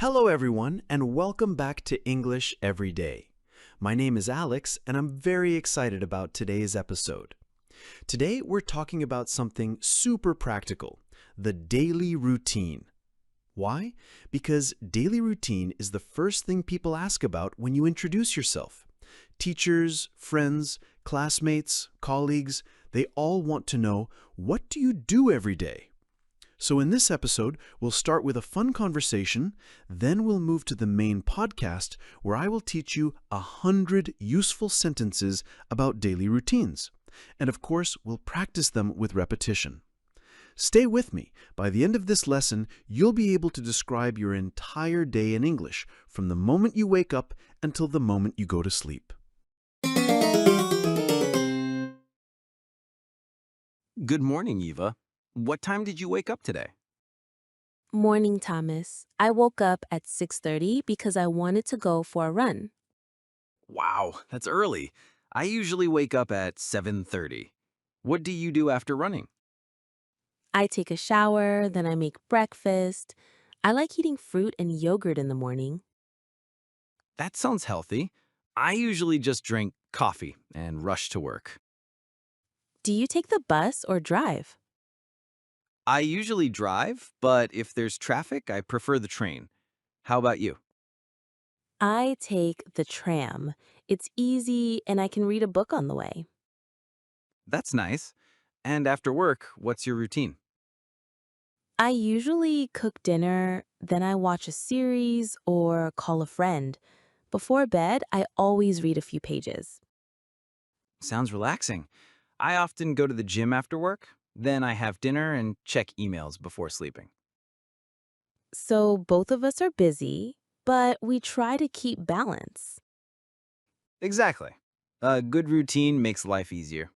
Hello, everyone, and welcome back to English Every Day. My name is Alex, and I'm very excited about today's episode. Today, we're talking about something super practical, the daily routine. Why? Because daily routine is the first thing people ask about when you introduce yourself. Teachers, friends, classmates, colleagues, they all want to know, what do you do every day? So in this episode, we'll start with a fun conversation, then we'll move to the main podcast where I will teach you 100 useful sentences about daily routines. And of course, we'll practice them with repetition. Stay with me. By the end of this lesson, you'll be able to describe your entire day in English, from the moment you wake up until the moment you go to sleep. Good morning, Eva. What time did you wake up today? Morning, Thomas. I woke up at 6:30 because I wanted to go for a run. Wow, that's early. I usually wake up at 7:30. What do you do after running? I take a shower, then I make breakfast. I like eating fruit and yogurt in the morning. That sounds healthy. I usually just drink coffee and rush to work. Do you take the bus or drive? I usually drive, but if there's traffic, I prefer the train. How about you? I take the tram. It's easy and I can read a book on the way. That's nice. And after work, what's your routine? I usually cook dinner, then I watch a series or call a friend. Before bed, I always read a few pages. Sounds relaxing. I often go to the gym after work, then I have dinner and check emails before sleeping. So both of us are busy, but we try to keep balance. Exactly. A good routine makes life easier.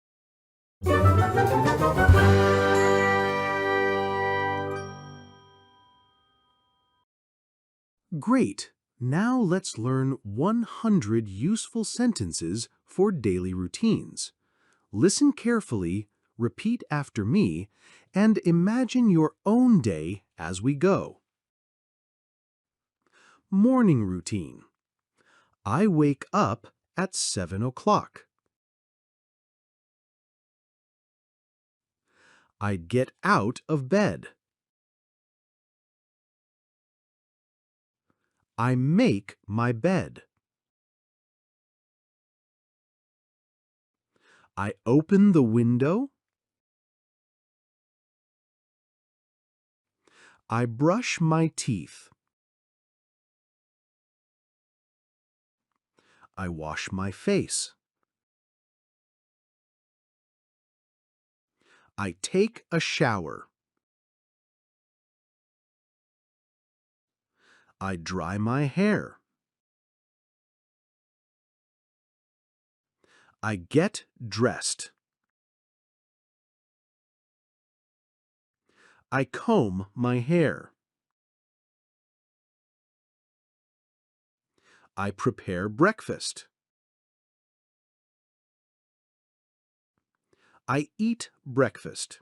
Great! Now let's learn 100 useful sentences for daily routines. Listen carefully, repeat after me, and imagine your own day as we go. Morning routine. I wake up at 7 o'clock. I get out of bed. I make my bed. I open the window. I brush my teeth. I wash my face. I take a shower. I dry my hair. I get dressed. I comb my hair. I prepare breakfast. I eat breakfast.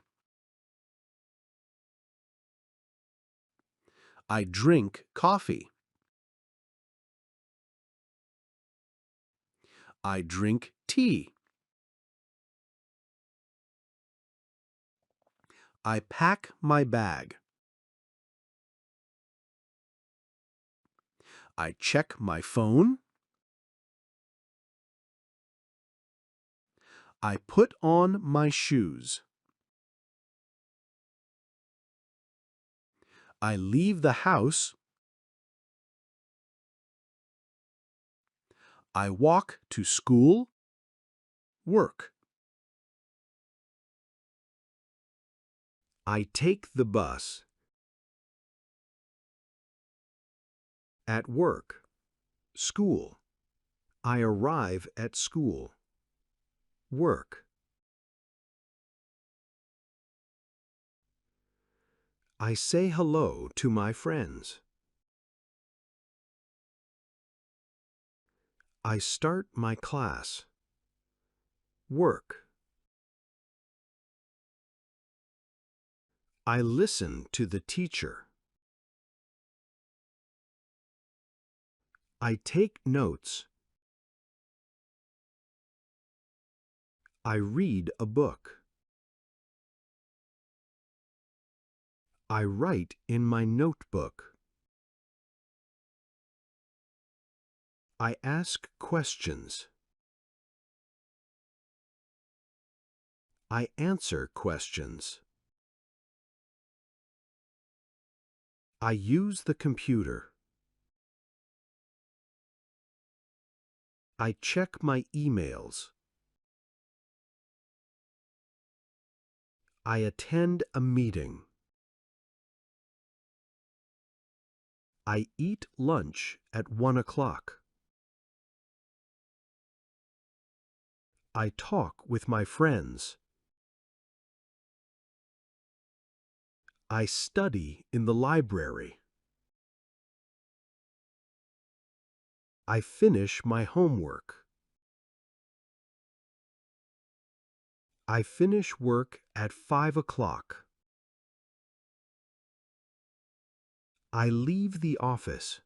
I drink coffee. I drink tea. I pack my bag. I check my phone. I put on my shoes. I leave the house. I walk to school, work. I take the bus. At work, school. I arrive at school, work. I say hello to my friends. I start my class, work. I listen to the teacher. I take notes. I read a book. I write in my notebook. I ask questions. I answer questions. I use the computer. I check my emails. I attend a meeting. I eat lunch at 1 o'clock. I talk with my friends. I study in the library. I finish my homework. I finish work at 5 o'clock. I leave the office.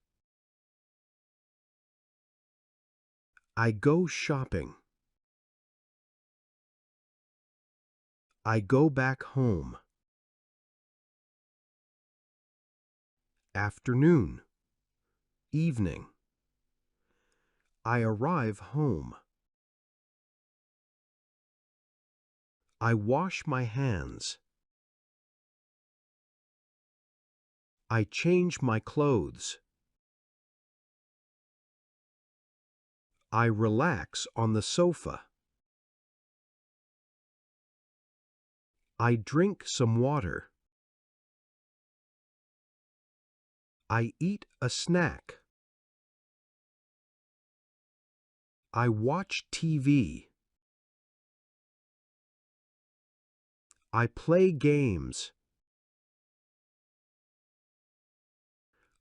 I go shopping. I go back home. Afternoon. Evening. I arrive home. I wash my hands. I change my clothes. I relax on the sofa. I drink some water. I eat a snack. I watch TV. I play games.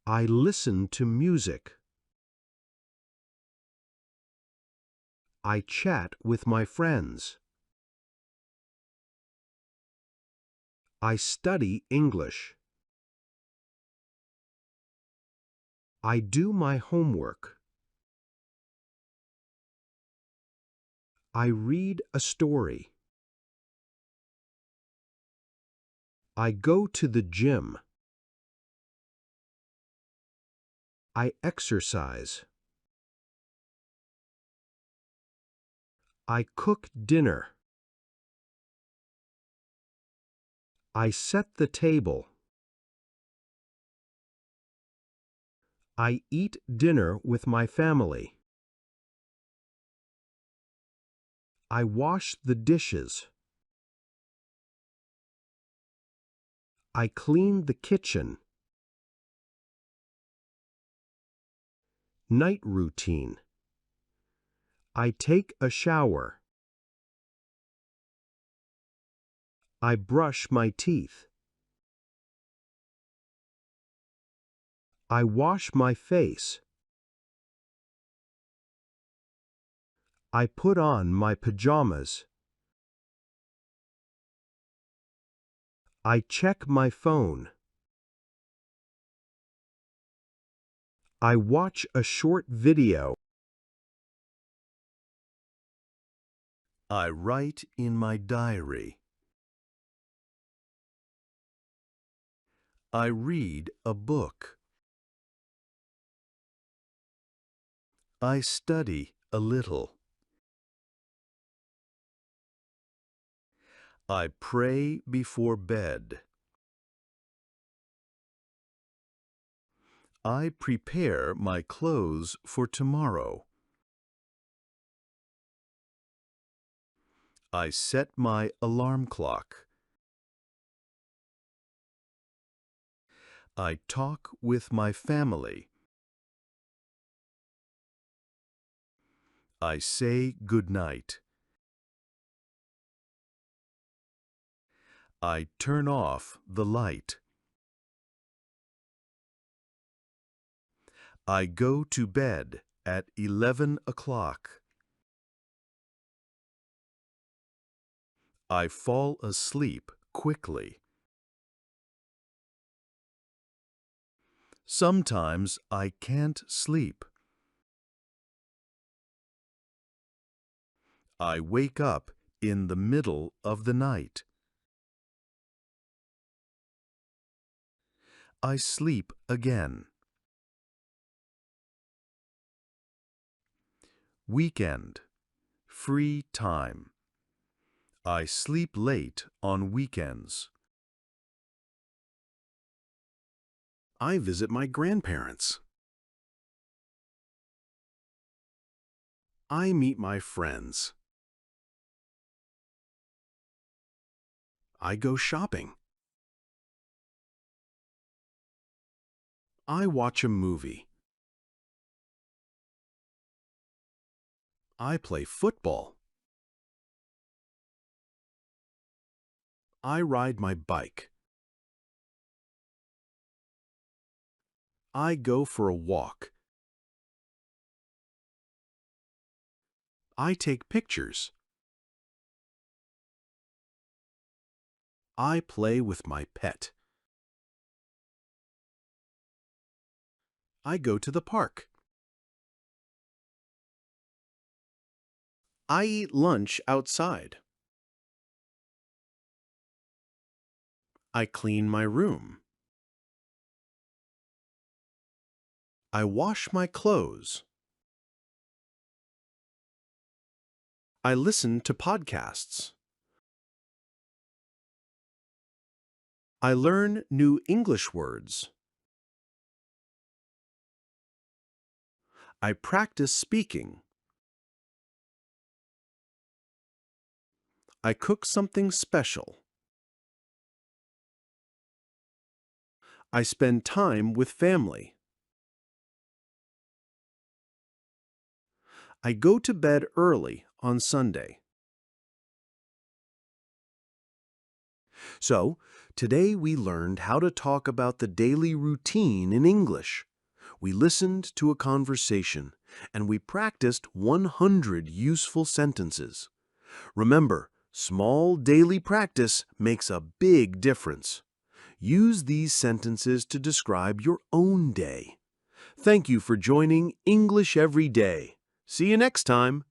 I listen to music. I chat with my friends. I study English. I do my homework. I read a story. I go to the gym. I exercise. I cook dinner. I set the table. I eat dinner with my family. I wash the dishes. I clean the kitchen. Night routine. I take a shower. I brush my teeth. I wash my face. I put on my pajamas. I check my phone. I watch a short video. I write in my diary. I read a book. I study a little. I pray before bed. I prepare my clothes for tomorrow. I set my alarm clock. I talk with my family. I say good night. I turn off the light. I go to bed at 11 o'clock. I fall asleep quickly. Sometimes I can't sleep. I wake up in the middle of the night. I sleep again. Weekend. Free time. I sleep late on weekends. I visit my grandparents. I meet my friends. I go shopping. I watch a movie. I play football. I ride my bike. I go for a walk. I take pictures. I play with my pet. I go to the park. I eat lunch outside. I clean my room. I wash my clothes. I listen to podcasts. I learn new English words. I practice speaking. I cook something special. I spend time with family. I go to bed early on Sunday. So, today we learned how to talk about the daily routine in English. We listened to a conversation, and we practiced 100 useful sentences. Remember, small daily practice makes a big difference. Use these sentences to describe your own day. Thank you for joining English Every Day. See you next time.